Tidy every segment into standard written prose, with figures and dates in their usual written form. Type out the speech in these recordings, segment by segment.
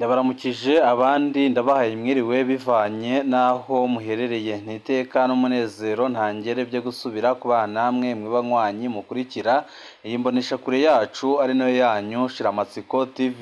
Ndabaramukije abandi ndabahaye mwiriwe bivanye naho muherereye ntiteka n'umunezero ntangere byo gusubira kubana namwe mwibanywanyi mukurikira iyi mbonesha kure yacu ari nayo yanyu Shiramatsiko TV.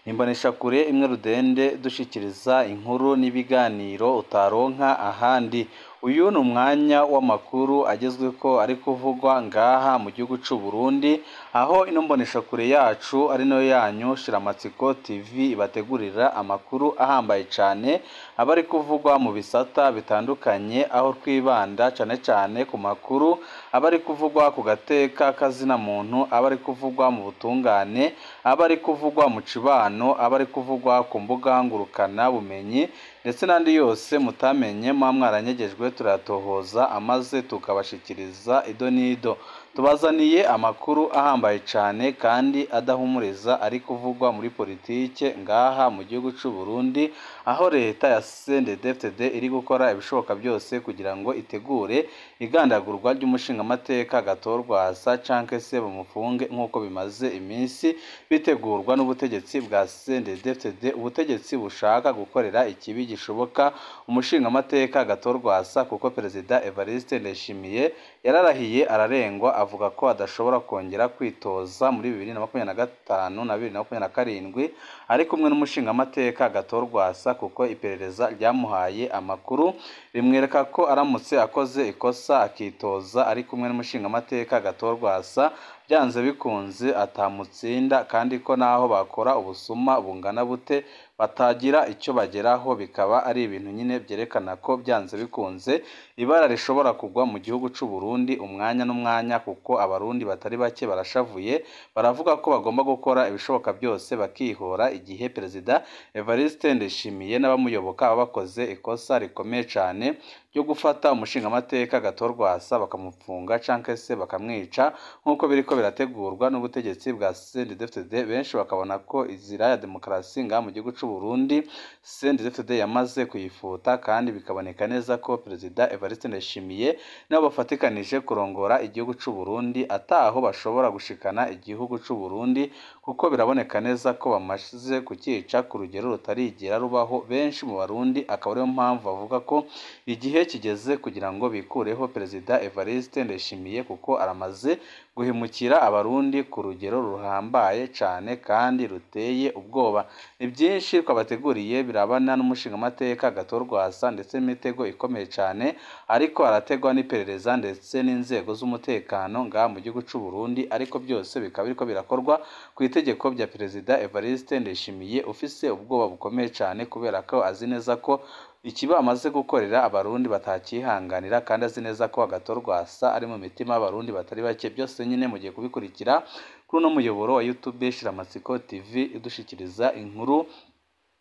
Imbonesha kure imwe rudende dushikiriza inkuru n'ibiganiro utaronka ahandi. Uyu ni umwanya w'amakuru agezwe ko ari kuvugwa ngaha mu gihugu cy'u Burundi, aho ino mbonesha kure yacu ari nayo yanyu Shiramatsiko TV ibategurira amakuru ahambaye cyane abari kuvugwa mu bisata bitandukanye, aho twibanda cyane cyane ku makuru abari kuvugwa ku gateka kazina muntu, abari kuvugwa mu butungane, abari kuvugwa mu cibano, abari kuvugwa ku mbuga ngurukana bumenyi ndetse n'andi yose mutamenye mwaranyegejwe turatohoza amaze tukabashikiriza ido nido. Tubazaniye amakuru ahambaye cyane kandi adahumuriza ari kuvugwa muri politike ngaha mu gihugu cy'u Burundi, aho leta ya CNDD-FDD iri gukora ibishoboka byose kugira ngo itegure igandagurwa ry'umushinga amateka Agatho Rwasa canke se bamufunge nk'uko bimaze iminsi bitegurwa n'ubutegetsi bwa CNDD-FDD, ubutegetsi bushaka gukorera ikibi gishoboka umushinga amateka Agatho Rwasa, kuko Perezida Evariste Ndayishimiye yararahiye ararengwa avuga ko adashobora kongera kwitoza muri 2025 na 2027 ari kumwe n'umushinga amateka Agatho Rwasa, kuko iperereza ryamuhaye amakuru rimwereka ko aramutse akoze ikosa akitoza ari kumwe n'umushinga amateka Agatho Rwasa byanze bikunze atamutsinda, kandi ko naho bakora ubusuma bungana bute batagira icyo bageraho, bikaba ari ibintu nyine byerekana ko byanze bikunze ibara rishobora kugwa mu gihugu cy'u Burundi umwanya n'umwanya, kuko abarundi batari bake barashavuye baravuga ko bagomba gukora ibishoboka byose bakihora igihe Perezida Evariste Ndayishimiye n'abamuyoboka bakoze ikosa rikomeye cyane ryo gufata umushinga amateka Agatho Rwasa bakamufunga canke se bakamwica nk'uko biriko birategurwa n'ubutegetsi bwa CNDD-FDD. Benshi bakabona ko izira ya demokarasi ngaha mu gihugu cy'u Burundi CNDD-FDD yamaze kuyifuta, kandi bikaboneka neza ko Perezida Evariste Ndayishimiye nabo bafatikanije kurongora igihugu cy'u Burundi ataho bashobora gushikana igihugu cy'u Burundi, kuko biraboneka neza ko bamaze kukica ku rugero rutarigera rubaho. Benshi mu Barundi akaba ariyo mpamvu bavuga ko igihe kigeze kugira ngo bikureho Perezida Evariste Ndayishimiye, kuko aramaze guhemukira abarundi ku rugero ruhambaye cyane kandi ruteye ubwoba. Ni byinshi twabateguriye birabana n'umushinga amateka Agatho Rwasa ndetse n'imitego ikomeye cyane ariko arategwa n'iperereza ndetse n'inzego z'umutekano ngaha mu gihugu cy'u Burundi, ariko byose bikaba biriko birakorwa ku itegeko bya Perezida Evariste Ndayishimiye ufise ubwoba bukomeye cyane, kubera ko azi neza ko ikiba amaze gukorera abarundi batakihanganira, kandi azi neza ko Agatho Rwasa ari mu mitima y'abarundi batari bake. Byose nyine mugiye kubikurikira kuri uno muyoboro wa YouTube Shiramatsiko TV idushikiriza inkuru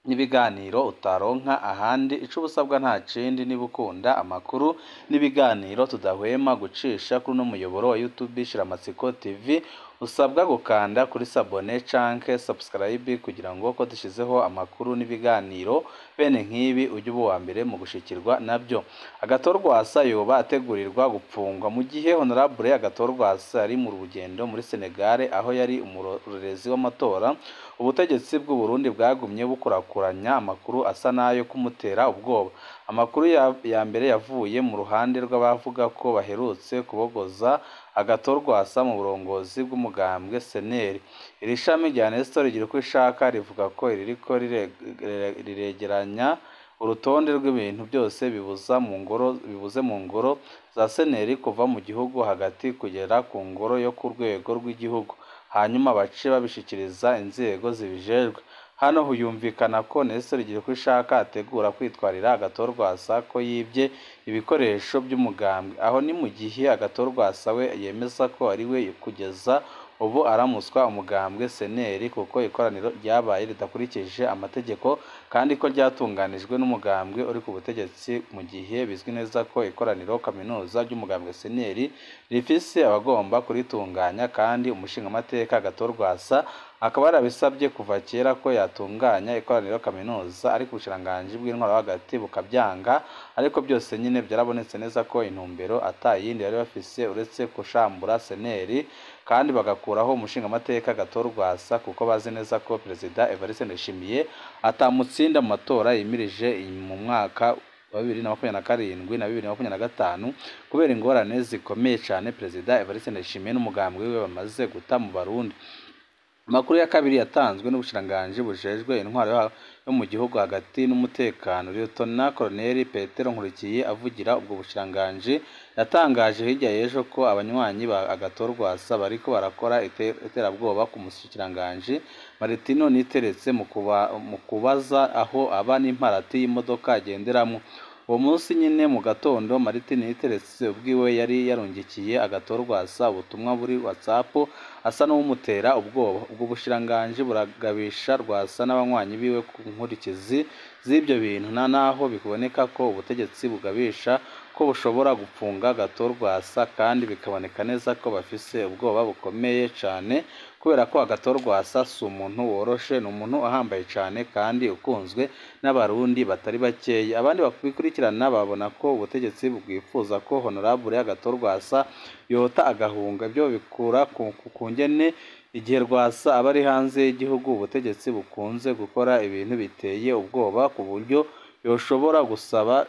n'ibiganiro utaronka ahandi. Ico busabwa nta kindi niba ukunda amakuru n'ibiganiro tudahwema gucisha kuri uno muyoboro wa YouTube Shiramatsiko TV, usabwa gukanda kuri sabone canke subscribe kugira ngo ko dushizeho amakuru n'ibiganiro bene nk'ibi ujye uba wa mbere mu gushikirwa nabyo. Agatho Rwasa yoba ategurirwa gupfungwa mu gihe Honorable Agatho Rwasa ari mu rugendo muri Senegal, aho yari umurorezi w'amatora. Ubutegetsi bw'u Burundi bwagumye bukurakuranya amakuru asa nayo kumutera ubwoba. Amakuru ya mbere yavuye mu ruhande rw'abavuga ko baherutse kubogoza Agatho Rwasa mu burongozi bw'umugambwe seneri. Iri shami rya Nestor rigira uko ishaka rivuga ko ririko riregeranya urutonde rw'ibintu byose bibuze mu ngoro za seneri kuva mu gihugu hagati kugera ku ngoro yo ku rwego rw'igihugu, hanyuma bace babishikiriza inzego zibijejwe. Hano huyumvikana ko Nestor rigira uko ishaka ategura kwitwarira Agatho Rwasa ko yibye ibikoresho by'umugambwe. Aho ni mu gihe Agatho Rwasa we yemeza ko ari we kugeza ubu aramuswa umugambwe seneri, kuko ikoraniro ryabaye ridakurikije amategeko kandi ko ryatunganijwe n'umugambwe uri ku butegetsi, mu gihe bizwi neza ko ikoraniro kaminuza ry'umugambwe seneri rifise abagomba kuritunganya, kandi umushinga amateka Agatho Rwasa akaba yarabisabye kuva kera ko yatunganya ikoraniro kaminuza ariko ubushikiranganji bw'intwaro hagati bukabyanga, ariko byose nyine byarabonetse neza ko intumbero atayindi bari bafise uretse kushambura seneri kandi bagakuraho umushingamateka Agatho Rwasa kuko bazi neza ko Perezida Evariste Ndayishimiye atamutsinda mu matora yimirije mu mwaka wa 2027 na 2025 kubera ingorane zikomeye cyane Perezida Evariste Ndayishimiye n'umugambwe wiwe bamaze guta mu Barundi. Amakuru ya kabiri yatanzwe n'ubushikiranganji bujejwe intwaro yo mu gihugu hagati n'umutekano, Lieutenant Colonel Petero Nkurikiye avugira ubwo bushikiranganji yatangaje hirya y'ejo ko abanywanyi ba Agatho Rwasa bariko barakora iterabwoba ku mushikiranganji Martino Niteretse mu kubaza aho aba n'imparati y'imodoka agenderamo. Uwo munsi nyine mu gatondo Martin Niteretse ubwiwe yari yarungikiye Agatho Rwasa ubutumwa buri WhatsApp asa n'umutera ubwoba. Ubwo bushikiranganji buragabisha Rwasa n'abanywanyi biwe ku nkurikizi z'ibyo bintu naho bikuboneka ko ubutegetsi bugabisha ko bushobora gupfunga Agatho Rwasa kandi bikaboneka neza ko bafise ubwoba bukomeye cyane kubera ko Agatho Rwasa si umuntu woroshe, ni umuntu ahambaye cyane kandi ukunzwe n'abarundi batari bakeya. Abandi bakurikirana babona ko ubutegetsi bwifuza ko Honorable Agatho Rwasa yota agahunga. Ibyo bikura ku ngene igihe Rwasa aba ari hanze y'igihugu ubutegetsi bukunze gukora ibintu biteye ubwoba ku buryo yoshobora gusaba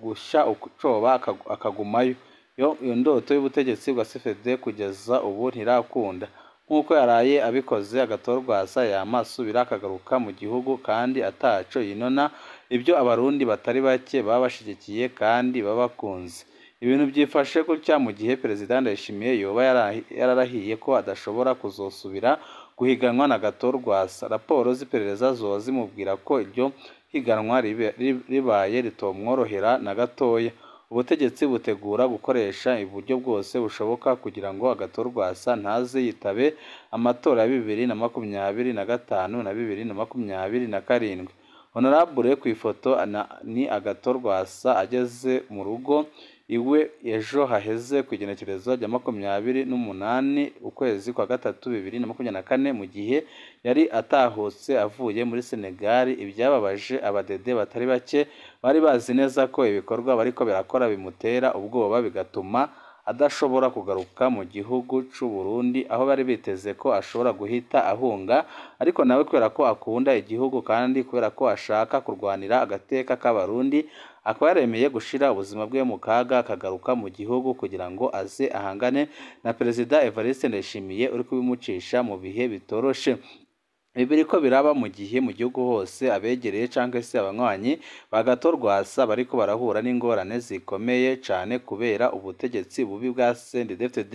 gusha ucoba akagumayo. Iyo ndoto y'ubutegetsi bwa CFD kugeza ubu ntirakunda. Nk'uko yaraye abikoze Agatho Rwasa yamasubira akagaruka mu gihugu kandi ataco yinona, ibyo abarundi batari bake babashigikiye kandi babakunze. Ibintu byifashe gutya mu gihe Perezida Ndayishimiye yoba yararahiye ko adashobora kuzosubira guhiganwa na Agatho Rwasa. Raporo z'iperereza zoba zimubwira ko iryo higanwa ribaye ritomworohera na gatoya. Ubutegetsi butegura gukoresha uburyo bwose bushoboka kugira ngo Agatho Rwasa ntaze yitabe amatora ya 2025 na 2027. Honorable ku ifoto ni Agatho Rwasa ageze mu rugo iwe ejo haheze ku igenekerezo rya 28 ukwezi kwa gatatu 2024 mu gihe yari atahutse avuye muri Senegal. Ibyababaje abadede batari bake bari bazi neza ko ibikorwa bariko birakora bimutera ubwoba bigatuma adashobora kugaruka mu gihugu c'u Burundi, aho bari biteze ko ashobora guhita ahunga, ariko nawe kubera ko akunda igihugu kandi kubera ko ashaka kurwanira agateka k'abarundi akaba yaremeye gushira ubuzima bwe mu kaga akagaruka mu gihugu kugira ngo aze ahangane na Perezida Evariste Ndayishimiye uri kubimucisha mu bihe bitoroshe. Ibi biriko biraba mu gihe mu gihugu hose abegereye canke se abanywanyi ba Agatho Rwasa bariko barahura n'ingorane zikomeye cane kubera ubutegetsi bubi bwa CNDD-FDD.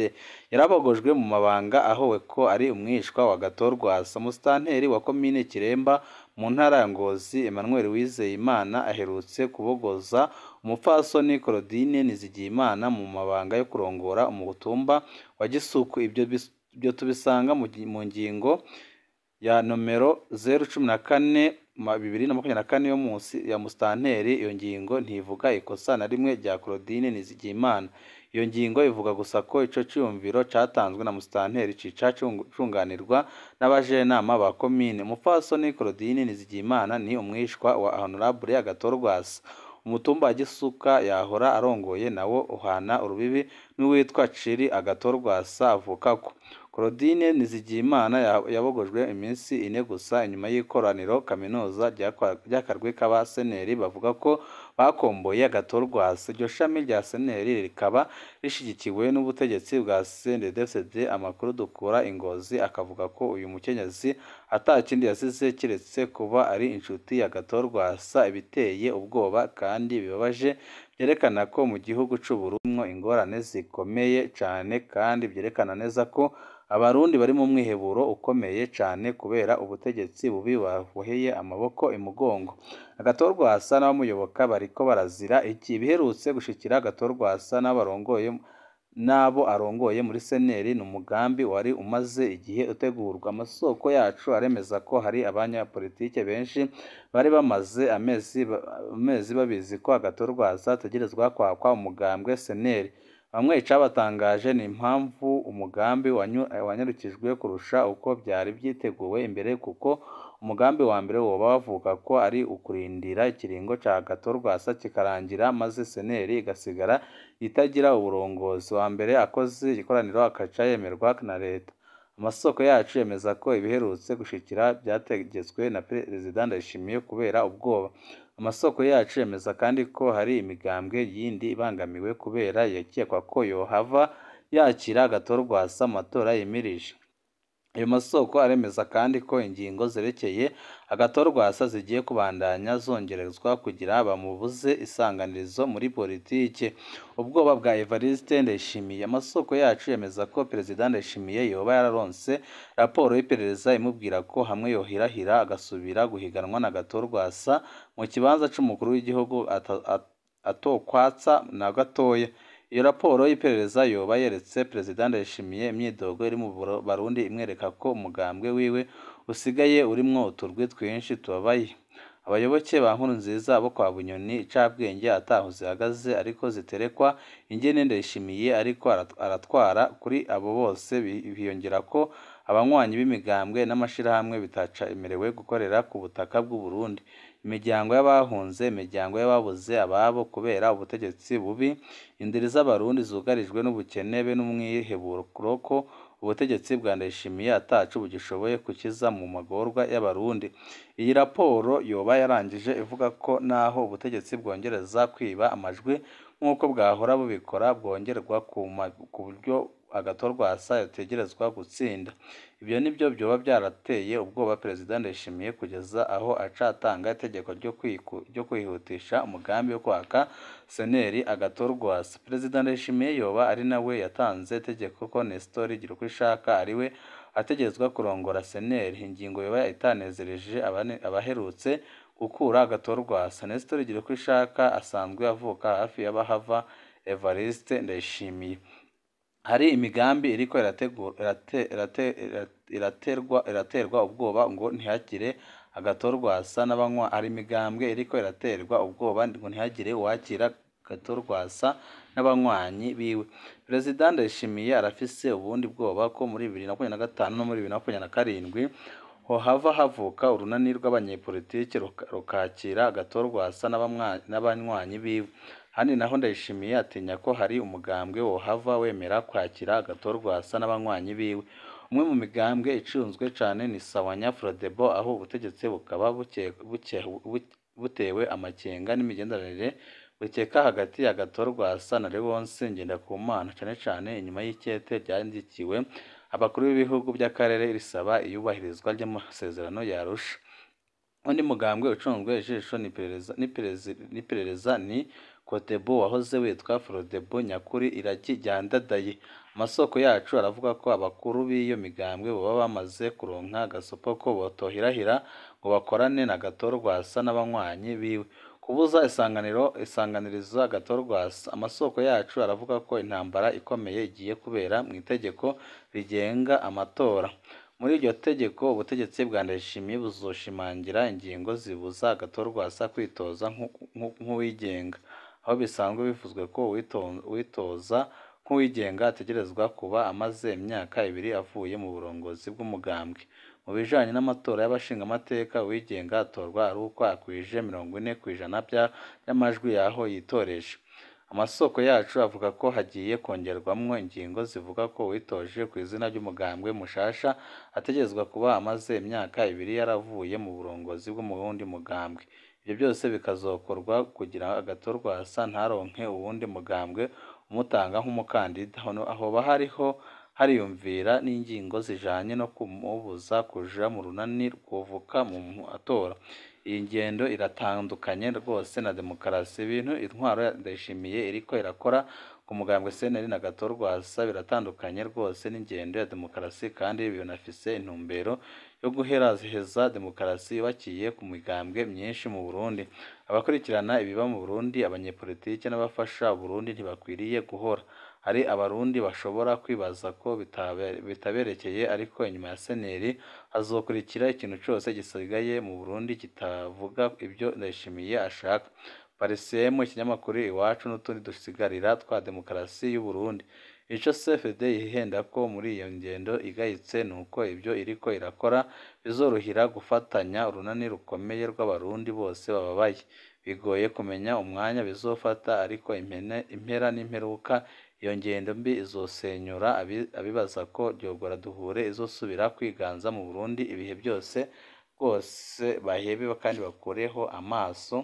Yarabogojwe mu mabanga ahowe ko ari umwishwa wa Agatho Rwasa. Musitanteri wa komine Kiremba mu ntara ya Ngozi Emmanuel Uwizeyimana aherutse kubogoza umupfasoni Claudine Nizigiyimana mu mabanga yo kurongora umutumba wa Gisuku. Ibyo tubisanga mu ngingo ya nomero 014/2024 yo munsi ya musitanteri. Iyo ngingo ntivuga ikosa na rimwe rya Claudine Nizigiyimana. Iyo ngingo ivuga gusa ko ico cyumviro catanzwe na musitanteri cica cunganirwa n'abajenama ba komine. Umupfasoni Claudine Nizigiyimana ni umwishwa wa Honorable Agatho Rwasa. Umutumba wa Gisuka yahora arongoye nawo uhana urubibi n'uwitwa Ciri Agatho Rwasa avukako. Claudine Nizigiyimana yabogojwe iminsi 4 gusa inyuma y'ikoraniro kaminuza ry'akarwi k'abaseneri bavuga ko bakomboye Agatho Rwasa. Iryo shami rya seneri rikaba rishigikiwe n'ubutegetsi bwa CNDD-FDD. Amakuru dukura Ingozi akavuga ko uyu mukenyezi atakindi yasize kiretse kuba ari inshuti ya Agatho Rwasa. Ibiteye ubwoba kandi bibabaje byerekana ko mu gihugu c'u Burundi ingorane zikomeye cyane kandi byerekana neza ko abarundi bari mu mwiheburo ukomeye cyane kubera ubutegetsi bubi baboheye amaboko imugongo. Agatho Rwasa n'abamuyoboka bariko barazira iki? Biherutse gushikira Agatho Rwasa n'abo arongoye muri seneri ni umugambi wari umaze igihe utegurwa. Amasoko yacu aremeza ko hari abanyapolitike benshi bari bamaze amezi babizi ko Agatho Rwasa ategerezwa kwakwa umugambwe seneri. bamwe icabatangaje ni impamvu umugambi wanyarukijwe kurusha uko byari byiteguwe imbere, kuko umugambi wa mbere woba wavuga ko ari ukurindira ikiringo ca Agatho Rwasa kikarangira maze seneri igasigara itagira uburongozi. Wa mbere akoze ikoraniro akaca yemerwa na leta. Amasoko yacu yemeza ko ibiherutse gushikira byategetswe na Perezida Ndayishimiye kubera ubwoba. Amasoko yacu yemeza kandi ko hari imigambwe yindi ibangamiwe kubera yakekwa ko yohava yakira Agatho Rwasa mu matora yimirije. Ayo masoko aremeza kandi ko ingingo zerekeye Agatho Rwasa zigiye kubandanya zongerezwa kugira bamubuze isanganirizo muri politike. Ubwoba bwa Evariste Ndayishimiye. Amasoko yacu yemeza ko Perezida Ndayishimiye yoba yararonse raporo y'iperereza imubwira ko hamwe yohirahira agasubira guhiganwa na Agatho Rwasa mu kibanza c'umukuru w'igihugu atokwatsa na gatoya. Iyo raporo y'iperereza yoba yeretse Perezida Ndayishimiye imyidogo iri mu Barundi imwereka ko umugambwe wiwe usigaye urimwo uturwi twinshi tubabaye. Abayoboke ba Nkurunziza bo kwa Bunyoni icabwenge ataho zihagaze ariko ziterekwa ingene Ndayishimiye ariko aratwara kuri abo bose biyongera ko abanywanyi b'imigambwe n'amashirahamwe bitaca emerewe gukorera ku butaka bw'u Burundi. Imiryango y'abahunze, imiryango y'ababuze ababo kubera ubutegetsi bubi, indiri z'abarundi zugarijwe n'ubukene be n'umwiheburo ko ubutegetsi bwa Ndayishimiye atacu bugishoboye kukiza mu magorwa y'abarundi. Iyi raporo yoba yarangije ivuga ko naho ubutegetsi bwongereza kwiba amajwi nk'uko bwahora bubikora bwongerwa ku buryo Agatho Rwasa yategerezwa gutsinda. Ibyo nibyo byoba byarateye ubwoba Perezida Ndayishimiye kugeza aho acatanga itegeko ryo kwihutisha umugambi wo kwaka seneri Agatho Rwasa. Perezida Ndayishimiye yoba ari nawe yatanze itegeko ko Nestor Girukishaka ariwe ategerezwa kurongora seneri. Ingingo yoba itanezereje abaherutse gukura Agatho Rwasa. Nestor Girukishaka asanzwe avuka hafi y'abahava Evariste Ndayishimiye. Hari imigambi iriko iraterwa ubwoba ngo ntihagire Agatho Rwasa hari imigambwe iriko iraterwa ubwoba ngo ntihagire uwakira Agatho Rwasa n'abanywanyi biwe. Perezida Ndayishimiye arafise ubundi bwoba ko muri 2025 no muri 2027 hohava havuka urunani rw'abanyepolitike rukakira Agatho Rwasa n'abanywanyi biwe. Hani naho Ndayishimiye atinya ko hari umugambwe wohava wemera kwakira Agatho Rwasa n'abanywanyi biwe. Umwe mu migambwe icunzwe cane ni Sawanya Frodebo, aho ubutegetsi bukaba butewe amakenga n'imigenderanire bukeka hagati ya Agatho Rwasa na Leonce Ngendakumana, cane cane inyuma y'ikete ryandikiwe abakuru b'ibihugu by'akarere risaba iyubahirizwa ry'amasezerano ya Arusha. Undi mugambwe ucunzwe ijisho n'iperereza ni Kotebo wahoze witwa Frodebo nyakuri iragi ryandadaye. Amasoko yacu aravuga ko abakuru b'iyo migambwe baba bamaze kuronka agasopo ko botohirahira ngo bakorane na Agatho Rwasa n'abanywanyi biwe. Kubuza isanganirizo Agatho Rwasa. Amasoko yacu aravuga ko intambara ikomeye igiye kubera mu itegeko rigenga amatora. Muri iryo tegeko ubutegetsi bwa Ndayishimiye buzoshimangira ingingo zibuza Agatho Rwasa kwitoza nk'uwigenga, aho bisanzwe bivuzwe ko witoza nk'uwigenga ategerezwa kuba amaze imyaka 2 avuye mu burongozi bw'umugambwe. Mu bijanye n'amatora y'abashingamateka uwigenga atorwa ari uko akwije 40% by'amajwi yaho yitoreje. Amasoko yacu avuga ko hagiye kongerwamwo ingingo zivuga ko witoje ku izina ry'umugambwe mushasha ategerezwa kuba amaze imyaka 2 yaravuye mu burongozi bw'umurundi mugambwe. Ibyo byose bikazokorwa kugira Agatho Rwasa ntaronke uwundi mugambwe umutanga nk'umukandida. Ahoba hariyumvira n'ingingo zijanye no kumubuza kuja mu runani rwovuka mu matora. Iyi ngendo iratandukanye rwose na demokarasi. Ibintu intwaro ya Ndayishimiye iriko irakora ku mugambwe seneri na Agatho Rwasa biratandukanye rwose n'ingendo ya demokarasi, kandi binafise intumbero yo guheraheza demokarasi yubakiye ku migambwe myinshi mu Burundi. Abakurikirana ibiba mu Burundi, abanyepolitike n'abafasha Burundi ntibakwiriye guhora. Hari abarundi bashobora kwibaza ko bitaberekeye, ariko inyuma ya seneri hazokurikira ikintu cyose gisigaye mu Burundi kitavuga ibyo Ndayishimiye ashaka. parisiyemu, ikinyamakuru Iwacu n'utundi dusigarira twa demokarasi y'u Burundi. Ico CFD yihenda ko muri iyo ngendo igayitse nuko ibyo iriko irakora bizorohira gufatanya urunani rukomeye rw'abarundi bose bababaye. Bigoye kumenya umwanya bizofata, ariko impera n'imperuka iyo ngendo mbi izosenyura abibaza ko ryogora duhure izosubira kwiganza mu Burundi ibihe byose rwose. Bahebe kandi bakureho amaso,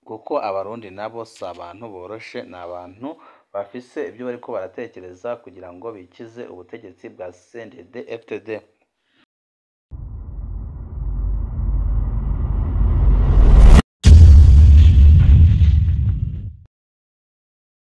kuko abarundi nabo si abantu boroshe, ni abantu bafise ibyo bariko baratekereza kugira ngo bikize ubutegetsi bwa CNDD-FDD.